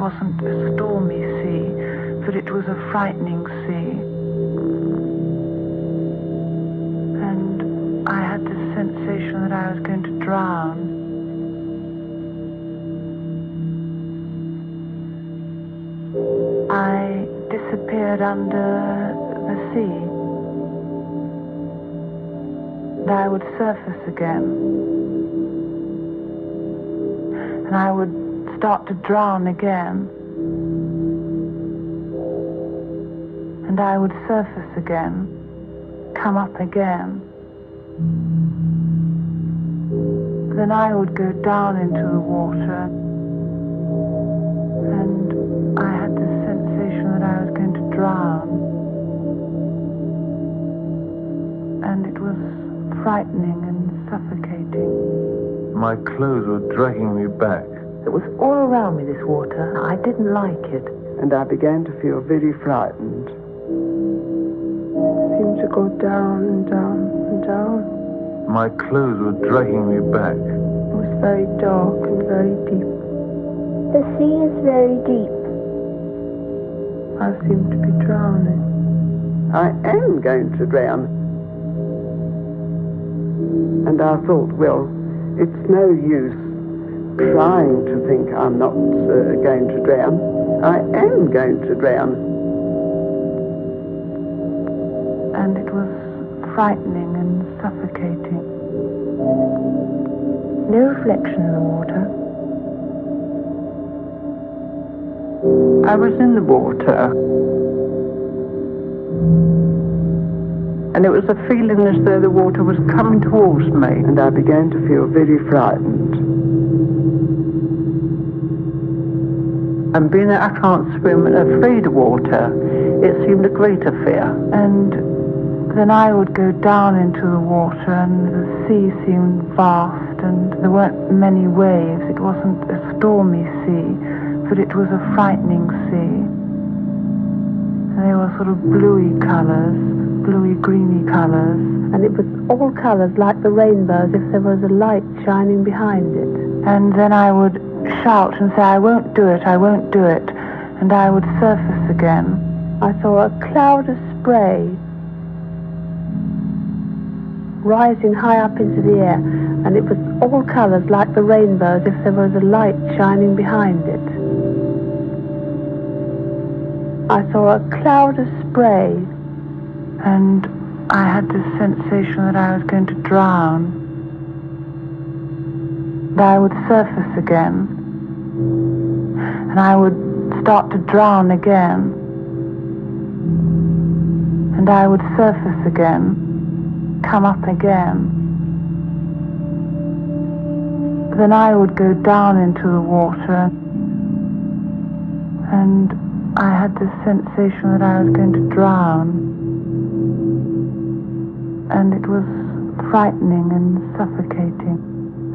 wasn't a stormy sea, but it was a frightening sea. And I had this sensation that I was going to drown. I disappeared under the sea. And I would surface again. And I would start to drown again. And I would surface again, come up again. Then I would go down into the water, and I had this sensation that I was going to drown. And it was frightening and suffocating. My clothes were dragging me back. It was all around me, this water. I didn't like it. And I began to feel very frightened. It seemed to go down and down and down. My clothes were dragging me back. It was very dark and very deep. The sea is very deep. I seemed to be drowning. I am going to drown. And I thought, well, it's no use trying to think I'm not going to drown. I am going to drown. And it was frightening and suffocating. No reflection in the water. I was in the water. And it was a feeling as though the water was coming towards me. And I began to feel very frightened. And being that I can't swim and afraid of water, it seemed a greater fear. And then I would go down into the water, and the sea seemed vast, and there weren't many waves. It wasn't a stormy sea, but it was a frightening sea. And they were sort of bluey colours, bluey greeny colours. And it was all colours like the rainbow, as if there was a light shining behind it. And then I would shout and say, I won't do it, I won't do it. And I would surface again. I saw a cloud of spray rising high up into the air, and it was all colours like the rainbow, as if there was a light shining behind it. I saw a cloud of spray. And I had this sensation that I was going to drown. And I would surface again. And I would start to drown again. And I would surface again, come up again. Then I would go down into the water, and I had this sensation that I was going to drown. And it was frightening and suffocating.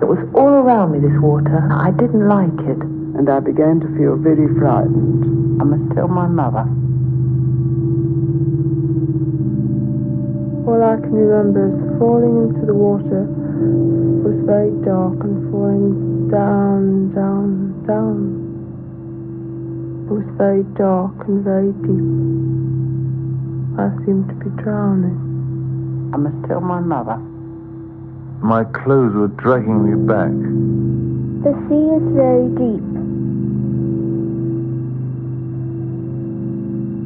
It was all around me, this water. I didn't like it. And I began to feel very frightened. I must tell my mother. All I can remember is falling into the water. It was very dark and falling down, down, down. It was very dark and very deep. I seemed to be drowning. I must tell my mother. My clothes were dragging me back. The sea is very deep.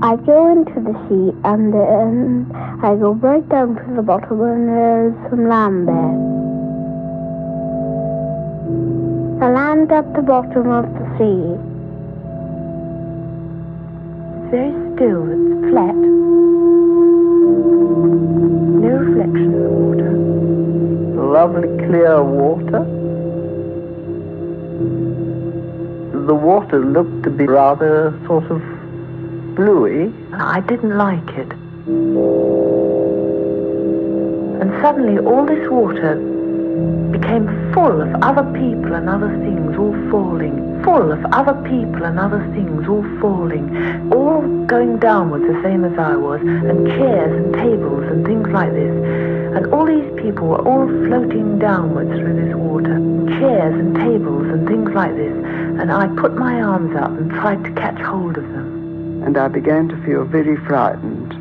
I go into the sea, and then I go right down to the bottom, and there's some land there. The land at the bottom of the sea. It's very still, it's flat. No reflection in the water. Lovely clear water. The water looked to be rather sort of bluey. I didn't like it. And suddenly all this water became full of other people and other things all falling. Full of other people and other things all falling. All going downwards the same as I was. And chairs and tables and things like this. And all these people were all floating downwards through this water. Chairs and tables and things like this. and I put my arms up and tried to catch hold of them. And I began to feel very frightened.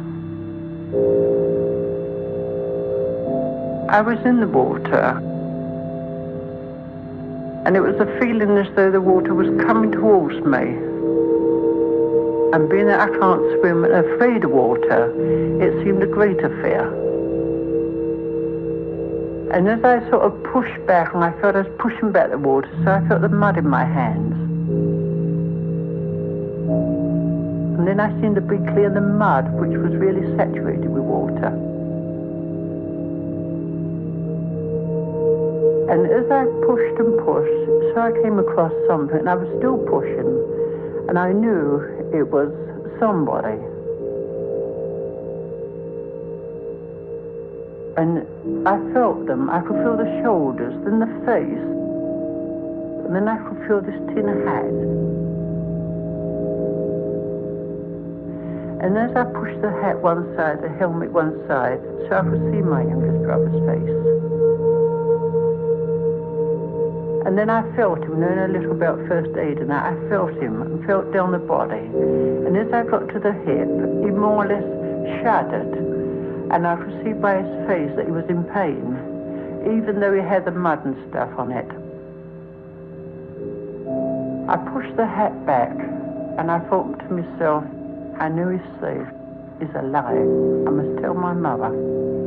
I was in the water, and it was a feeling as though the water was coming towards me. And being that I can't swim and afraid of water, it seemed a greater fear. And as I sort of pushed back, and I felt I was pushing back the water, so I felt the mud in my hands. And then I seemed to be clear the mud, which was really saturated with water. And as I pushed and pushed, so I came across something, and I was still pushing, and I knew it was somebody. And I felt them. I could feel the shoulders, then the face, and then I could feel this tin hat. And as I pushed the hat one side, the helmet one side, so I could see my youngest brother's face. And then I felt him, knowing a little about first aid, and I felt him and felt down the body. And as I got to the hip, he more or less shuddered. And I could see by his face that he was in pain, even though he had the mud and stuff on it. I pushed the hat back, and I thought to myself, I knew he's safe. He's alive. I must tell my mother.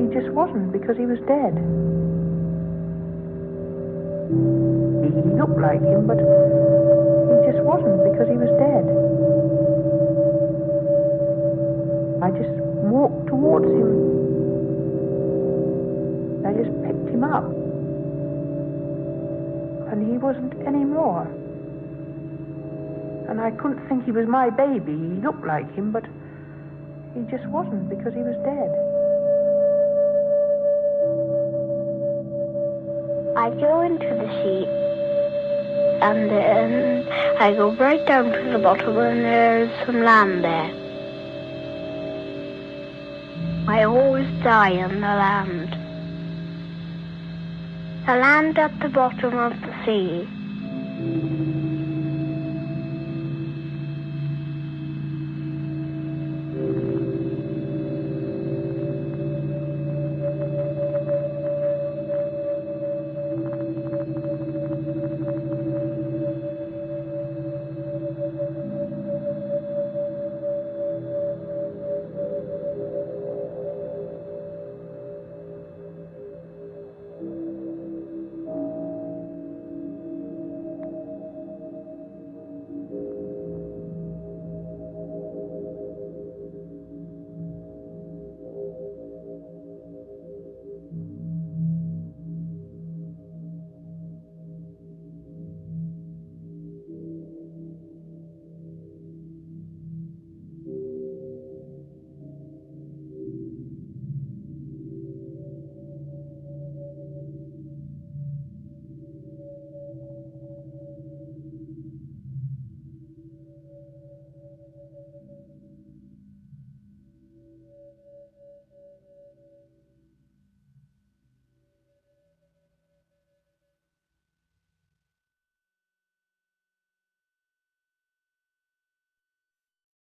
He just wasn't, because he was dead. He looked like him, but he just wasn't, because he was dead. I just walked towards him. I just picked him up. And he wasn't anymore. And I couldn't think he was my baby. He looked like him, but he just wasn't, because he was dead. I go into the sea, and then I go right down to the bottom, and there's some land there. I always die on the land. The land at the bottom of the sea.